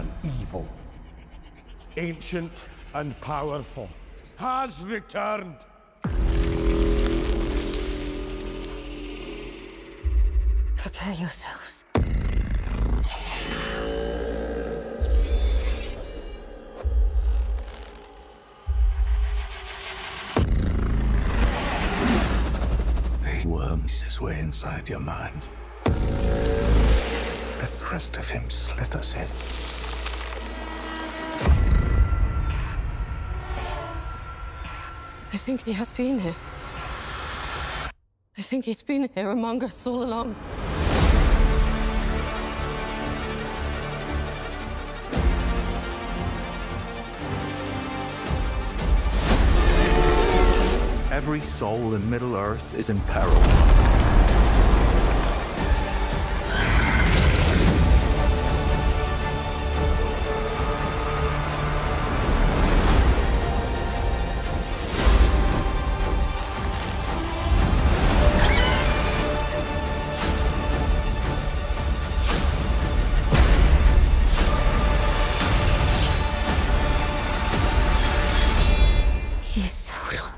than evil, ancient and powerful, has returned. Prepare yourselves. He worms his way inside your mind. The crest of him slithers in. I think he has been here. I think he's been here among us all along. Every soul in Middle-earth is in peril. He's Sauron.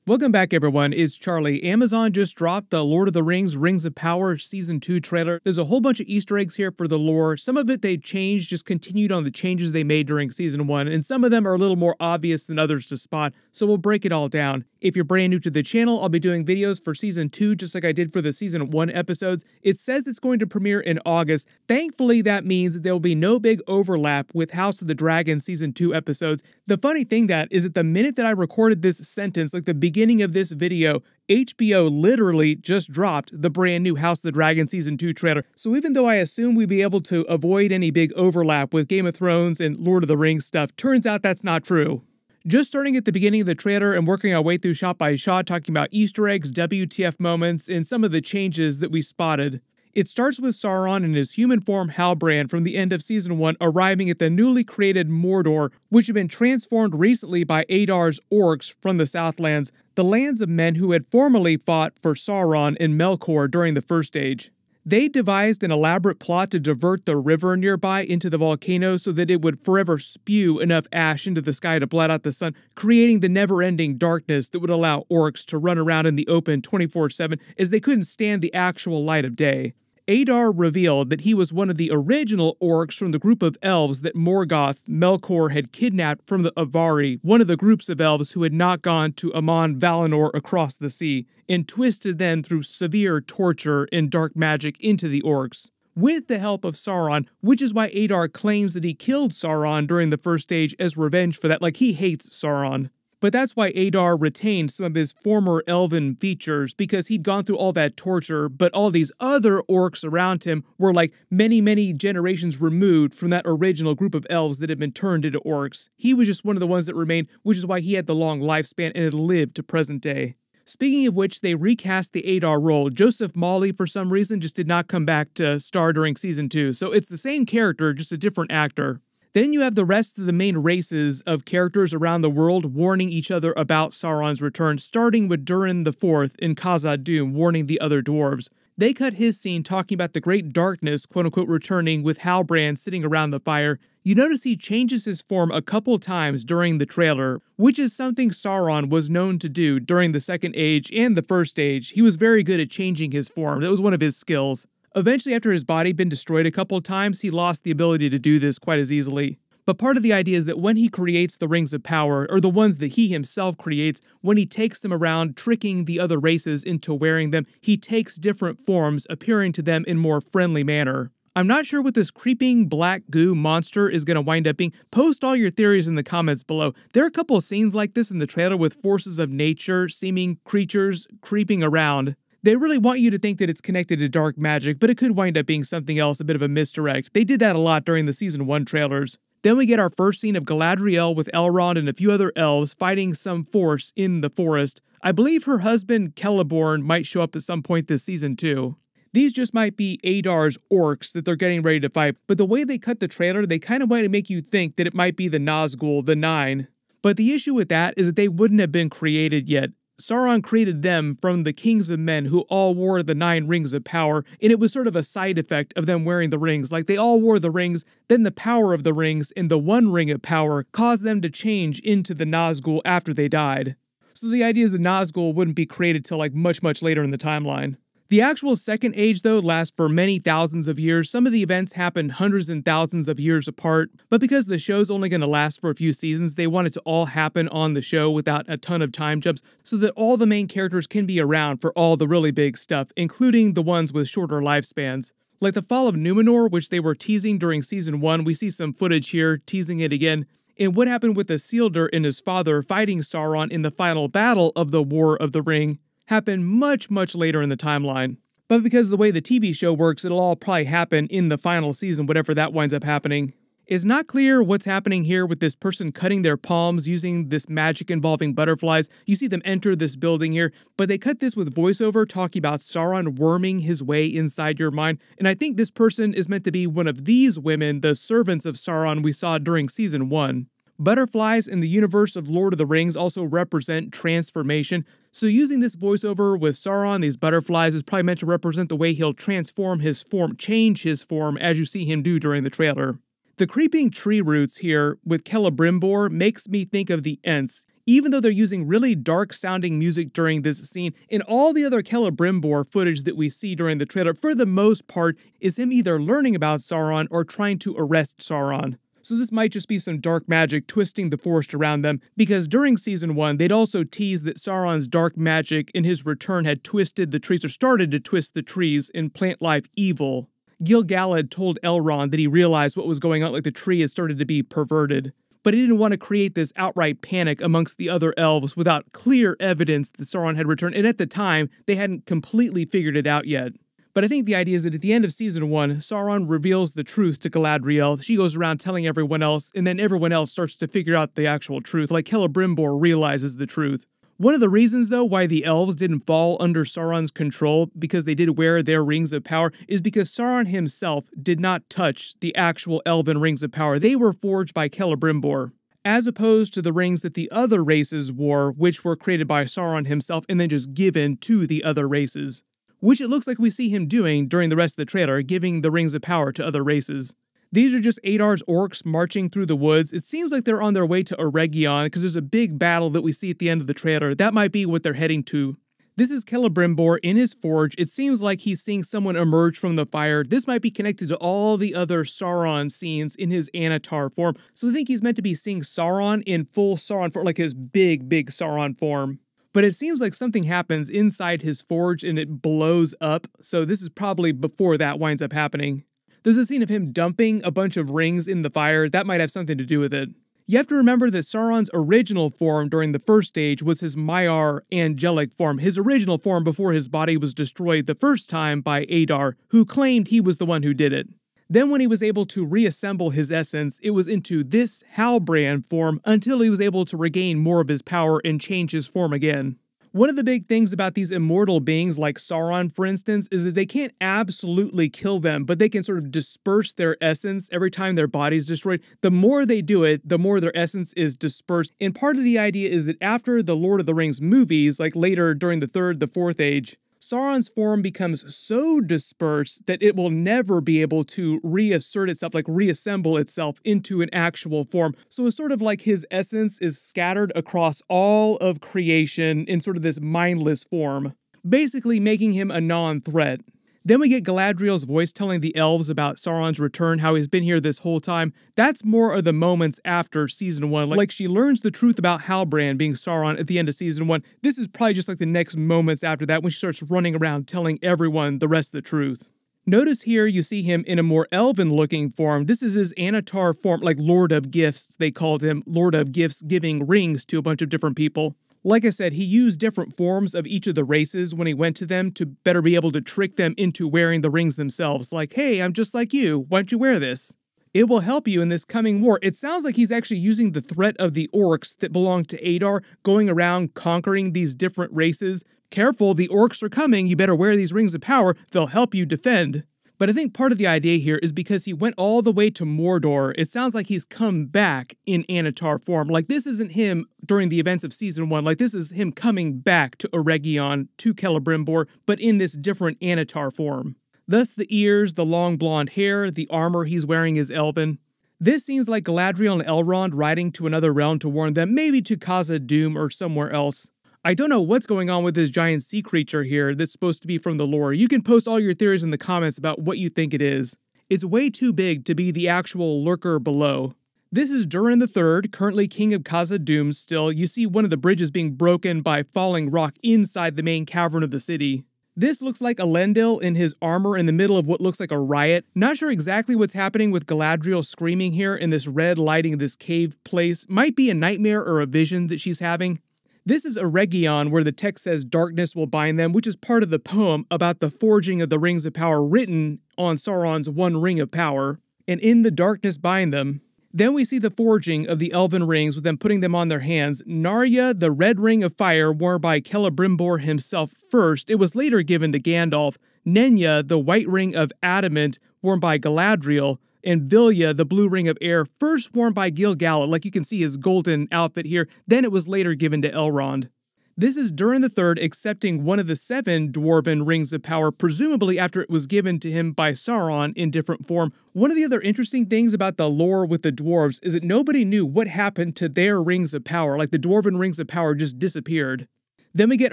Welcome back, everyone. It's Charlie. Amazon just dropped the Lord of the Rings Rings of Power Season 2 trailer. There's a whole bunch of Easter eggs here for the lore. Some of it they changed, just continued on the changes they made during Season 1, and some of them are a little more obvious than others to spot, so we'll break it all down. If you're brand new to the channel, I'll be doing videos for Season 2 just like I did for the Season 1 episodes. It says it's going to premiere in August. Thankfully, that means that there will be no big overlap with House of the Dragon Season 2 episodes. The funny thing that is at the minute that I recorded this sentence, like the beginning of this video, HBO literally just dropped the brand new House of the Dragon Season 2 trailer. So even though I assume we'd be able to avoid any big overlap with Game of Thrones and Lord of the Rings stuff, turns out that's not true. Just starting at the beginning of the trailer and working our way through shot by shot, talking about Easter eggs, WTF moments, and some of the changes that we spotted. It starts with Sauron in his human form Halbrand from the end of Season 1 arriving at the newly created Mordor, which had been transformed recently by Adar's orcs from the Southlands, the lands of men who had formerly fought for Sauron and Melkor during the First Age. They devised an elaborate plot to divert the river nearby into the volcano so that it would forever spew enough ash into the sky to blot out the sun, creating the never-ending darkness that would allow orcs to run around in the open 24/7 as they couldn't stand the actual light of day. Adar revealed that he was one of the original orcs from the group of elves that Morgoth, Melkor, had kidnapped from the Avari, one of the groups of elves who had not gone to Amon Valinor across the sea, and twisted them through severe torture and dark magic into the orcs. With the help of Sauron, which is why Adar claims that he killed Sauron during the First Age as revenge for that, like he hates Sauron. But that's why Adar retained some of his former elven features, because he'd gone through all that torture, but all these other orcs around him were like many generations removed from that original group of elves that had been turned into orcs. He was just one of the ones that remained, which is why he had the long lifespan and had lived to present day. Speaking of which, they recast the Adar role. Joseph Mawley, for some reason, just did not come back to star during Season 2, so it's the same character, just a different actor. Then you have the rest of the main races of characters around the world warning each other about Sauron's return, starting with Durin IV in Khazad-dûm warning the other dwarves. They cut his scene talking about the great darkness, quote-unquote, returning with Halbrand sitting around the fire. You notice he changes his form a couple times during the trailer, which is something Sauron was known to do during the Second Age and the First Age. He was very good at changing his form. That was one of his skills. Eventually, after his body had been destroyed a couple of times, he lost the ability to do this quite as easily. But part of the idea is that when he creates the Rings of Power, or the ones that he himself creates, when he takes them around, tricking the other races into wearing them, he takes different forms, appearing to them in more friendly manner. I'm not sure what this creeping black goo monster is going to wind up being. Post all your theories in the comments below. There are a couple of scenes like this in the trailer with forces of nature, seeming creatures creeping around. They really want you to think that it's connected to dark magic, but it could wind up being something else, a bit of a misdirect. They did that a lot during the Season 1 trailers. Then we get our first scene of Galadriel with Elrond and a few other elves fighting some force in the forest. I believe her husband Celeborn might show up at some point this season too. These just might be Adar's orcs that they're getting ready to fight, but the way they cut the trailer, they kind of want to make you think that it might be the Nazgul, the Nine. But the issue with that is that they wouldn't have been created yet. Sauron created them from the kings of men who all wore the 9 rings of power, and it was sort of a side effect of them wearing the rings. Like, they all wore the rings, then the power of the rings and the 1 ring of power caused them to change into the Nazgul after they died. So the idea is the Nazgul wouldn't be created till like much later in the timeline. The actual Second Age, though, lasts for many thousands of years. Some of the events happen hundreds and thousands of years apart, but because the show's only going to last for a few seasons, they want it to all happen on the show without a ton of time jumps, so that all the main characters can be around for all the really big stuff, including the ones with shorter lifespans. Like the fall of Numenor, which they were teasing during Season 1, we see some footage here, teasing it again. And what happened with Isildur and his father fighting Sauron in the final battle of the War of the Ring happened much later in the timeline. But because of the way the TV show works, it'll all probably happen in the final season, whatever that winds up happening. It's not clear what's happening here with this person cutting their palms using this magic involving butterflies. You see them enter this building here, but they cut this with voiceover talking about Sauron worming his way inside your mind. And I think this person is meant to be one of these women, the servants of Sauron we saw during Season 1. Butterflies in the universe of Lord of the Rings also represent transformation, so using this voiceover with Sauron, these butterflies, is probably meant to represent the way he'll transform his form, change his form, as you see him do during the trailer. The creeping tree roots here with Celebrimbor makes me think of the Ents, even though they're using really dark-sounding music during this scene. In all the other Celebrimbor footage that we see during the trailer, for the most part, is him either learning about Sauron or trying to arrest Sauron. So this might just be some dark magic twisting the forest around them, because during Season 1, they'd also teased that Sauron's dark magic in his return had twisted the trees, or started to twist the trees, and plant life evil. Gil-galad told Elrond that he realized what was going on, like the tree had started to be perverted. But he didn't want to create this outright panic amongst the other elves without clear evidence that Sauron had returned, and at the time, they hadn't completely figured it out yet. But I think the idea is that at the end of Season 1, Sauron reveals the truth to Galadriel. She goes around telling everyone else, and then everyone else starts to figure out the actual truth, like Celebrimbor realizes the truth. One of the reasons, though, why the elves didn't fall under Sauron's control, because they did wear their rings of power, is because Sauron himself did not touch the actual elven rings of power. They were forged by Celebrimbor, as opposed to the rings that the other races wore, which were created by Sauron himself and then just given to the other races. Which it looks like we see him doing during the rest of the trailer, giving the rings of power to other races. These are just Adar's orcs marching through the woods. It seems like they're on their way to Eregion, because there's a big battle that we see at the end of the trailer. That might be what they're heading to. This is Celebrimbor in his forge. It seems like he's seeing someone emerge from the fire. This might be connected to all the other Sauron scenes in his Anatar form. So I think he's meant to be seeing Sauron in full Sauron form, like his big Sauron form. But it seems like something happens inside his forge and it blows up, so this is probably before that winds up happening. There's a scene of him dumping a bunch of rings in the fire. That might have something to do with it. You have to remember that Sauron's original form during the first stage was his Maiar angelic form, his original form before his body was destroyed the first time by Adar, who claimed he was the one who did it. Then when he was able to reassemble his essence, it was into this Halbrand form until he was able to regain more of his power and change his form again. One of the big things about these immortal beings like Sauron, for instance, is that they can't absolutely kill them, but they can sort of disperse their essence every time their body's destroyed. The more they do it, the more their essence is dispersed. And part of the idea is that after the Lord of the Rings movies, like later during the Third, the Fourth Age, Sauron's form becomes so dispersed that it will never be able to reassert itself, like reassemble itself into an actual form. So it's sort of like his essence is scattered across all of creation in sort of this mindless form, basically making him a non-threat. Then we get Galadriel's voice telling the elves about Sauron's return, how he's been here this whole time. That's more of the moments after Season 1. Like she learns the truth about Halbrand being Sauron at the end of Season 1. This is probably just like the next moments after that when she starts running around telling everyone the rest of the truth. Notice here you see him in a more elven looking form. This is his Anatar form, like Lord of Gifts, they called him. Lord of Gifts, giving rings to a bunch of different people. Like I said, he used different forms of each of the races when he went to them to better be able to trick them into wearing the rings themselves. Like, hey, I'm just like you. Why don't you wear this? It will help you in this coming war. It sounds like he's actually using the threat of the orcs that belong to Adar, going around conquering these different races. Careful, the orcs are coming. You better wear these rings of power. They'll help you defend. But I think part of the idea here is because he went all the way to Mordor, it sounds like he's come back in Anatar form. Like, this isn't him during the events of Season 1. Like, this is him coming back to Eregion, to Celebrimbor, but in this different Anatar form. Thus, the ears, the long blonde hair, the armor he's wearing is Elven. This seems like Galadriel and Elrond riding to another realm to warn them, maybe to Khazad-dûm or somewhere else. I don't know what's going on with this giant sea creature here that's supposed to be from the lore. You can post all your theories in the comments about what you think it is. It's way too big to be the actual lurker below. This is Durin III, currently king of Khazad-dûm still. You see one of the bridges being broken by falling rock inside the main cavern of the city. This looks like Elendil in his armor in the middle of what looks like a riot. Not sure exactly what's happening with Galadriel screaming here in this red lighting of this cave place. Might be a nightmare or a vision that she's having. This is Eregion, where the text says darkness will bind them, which is part of the poem about the forging of the Rings of Power written on Sauron's One Ring of Power, and in the darkness bind them. Then we see the forging of the Elven rings with them putting them on their hands. Narya, the red ring of fire, worn by Celebrimbor himself first. It was later given to Gandalf. Nenya, the white ring of adamant, worn by Galadriel. And Vilya, the blue ring of air, first worn by Gil-galad, like you can see his golden outfit here, then it was later given to Elrond. This is Durin III accepting one of the 7 Dwarven Rings of Power, presumably after it was given to him by Sauron in different form. One of the other interesting things about the lore with the dwarves is that nobody knew what happened to their Rings of Power, like the Dwarven Rings of Power just disappeared. Then we get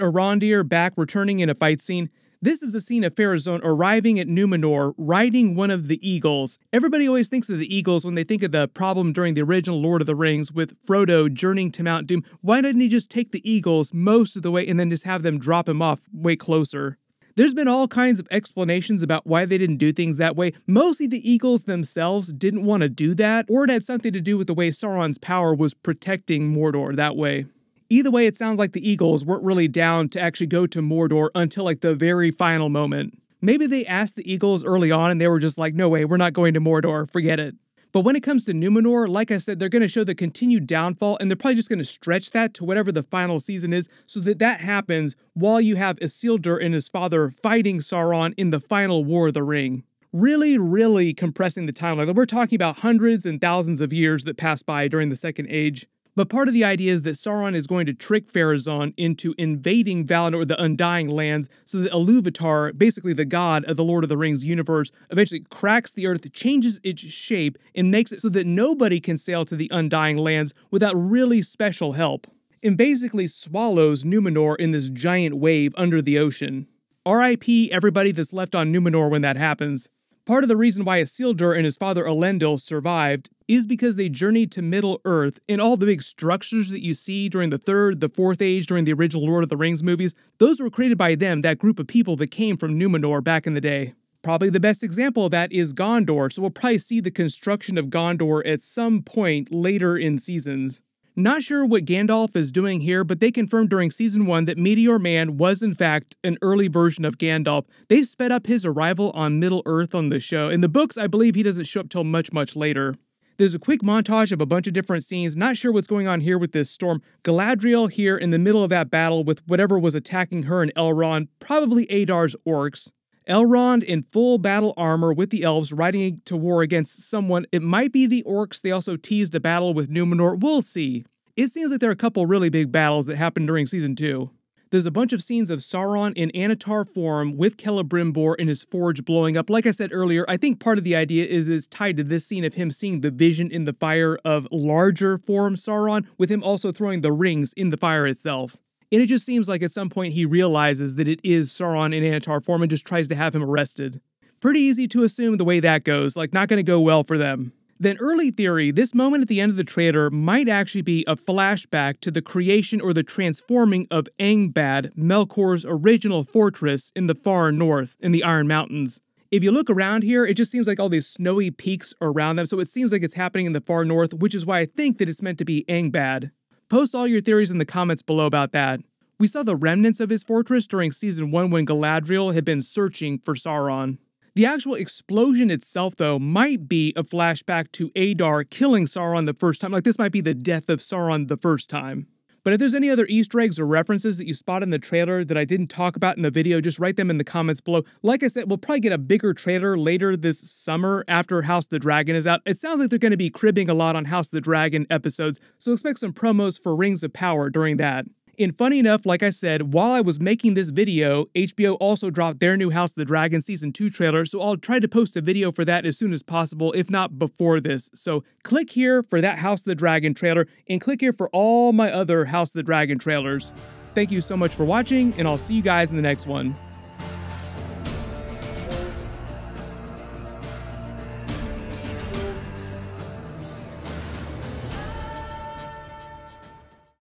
Arondir back returning in a fight scene. This is a scene of Pharazôn arriving at Numenor, riding one of the eagles. Everybody always thinks of the eagles when they think of the problem during the original Lord of the Rings with Frodo journeying to Mount Doom. Why didn't he just take the eagles most of the way and then just have them drop him off way closer? There's been all kinds of explanations about why they didn't do things that way. Mostly the eagles themselves didn't want to do that, or it had something to do with the way Sauron's power was protecting Mordor that way. Either way, it sounds like the eagles weren't really down to actually go to Mordor until like the very final moment. Maybe they asked the eagles early on and they were just like, no way, we're not going to Mordor, forget it. But when it comes to Numenor, like I said, they're going to show the continued downfall and they're probably just going to stretch that to whatever the final season is so that that happens while you have Isildur and his father fighting Sauron in the final War of the Ring. Really compressing the timeline. We're talking about hundreds and thousands of years that passed by during the Second Age. But part of the idea is that Sauron is going to trick Pharazôn into invading Valinor, the Undying Lands, so that Iluvitar, basically the god of the Lord of the Rings universe, eventually cracks the earth, changes its shape, and makes it so that nobody can sail to the Undying Lands without really special help, and basically swallows Numenor in this giant wave under the ocean. R.I.P. everybody that's left on Numenor when that happens. Part of the reason why Isildur and his father Elendil survived is because they journeyed to Middle-earth, and all the big structures that you see during the Third, the Fourth Age, during the original Lord of the Rings movies, those were created by them, that group of people that came from Numenor back in the day. Probably the best example of that is Gondor, so we'll probably see the construction of Gondor at some point later in seasons. Not sure what Gandalf is doing here, but they confirmed during Season 1 that Meteor Man was in fact an early version of Gandalf. They sped up his arrival on Middle-earth on the show. In the books, I believe he doesn't show up till much later. There's a quick montage of a bunch of different scenes. Not sure what's going on here with this storm. Galadriel here in the middle of that battle with whatever was attacking her and Elrond, probably Adar's orcs. Elrond in full battle armor with the elves riding to war against someone. It might be the orcs. They also teased a battle with Numenor. We'll see. It seems like there are a couple really big battles that happened during Season 2. There's a bunch of scenes of Sauron in Anatar form with Celebrimbor and his forge blowing up. Like I said earlier, I think part of the idea is tied to this scene of him seeing the vision in the fire of larger form Sauron, with him also throwing the rings in the fire itself. And it just seems like at some point he realizes that it is Sauron in Anatar form and just tries to have him arrested. Pretty easy to assume the way that goes, like not going to go well for them. Then early theory, this moment at the end of the trailer might actually be a flashback to the creation or the transforming of Angband, Melkor's original fortress in the far north, in the Iron Mountains. If you look around here, it just seems like all these snowy peaks around them, so it seems like it's happening in the far north, which is why I think that it's meant to be Angband. Post all your theories in the comments below about that. We saw the remnants of his fortress during Season 1 when Galadriel had been searching for Sauron. The actual explosion itself, though, might be a flashback to Adar killing Sauron the first time. Like, this might be the death of Sauron the first time. But if there's any other Easter eggs or references that you spot in the trailer that I didn't talk about in the video, just write them in the comments below. Like I said, we'll probably get a bigger trailer later this summer after House of the Dragon is out. It sounds like they're going to be cribbing a lot on House of the Dragon episodes, so expect some promos for Rings of Power during that. And funny enough, like I said, while I was making this video, HBO also dropped their new House of the Dragon Season 2 trailer, so I'll try to post a video for that as soon as possible, if not before this. So click here for that House of the Dragon trailer, and click here for all my other House of the Dragon trailers. Thank you so much for watching, and I'll see you guys in the next one.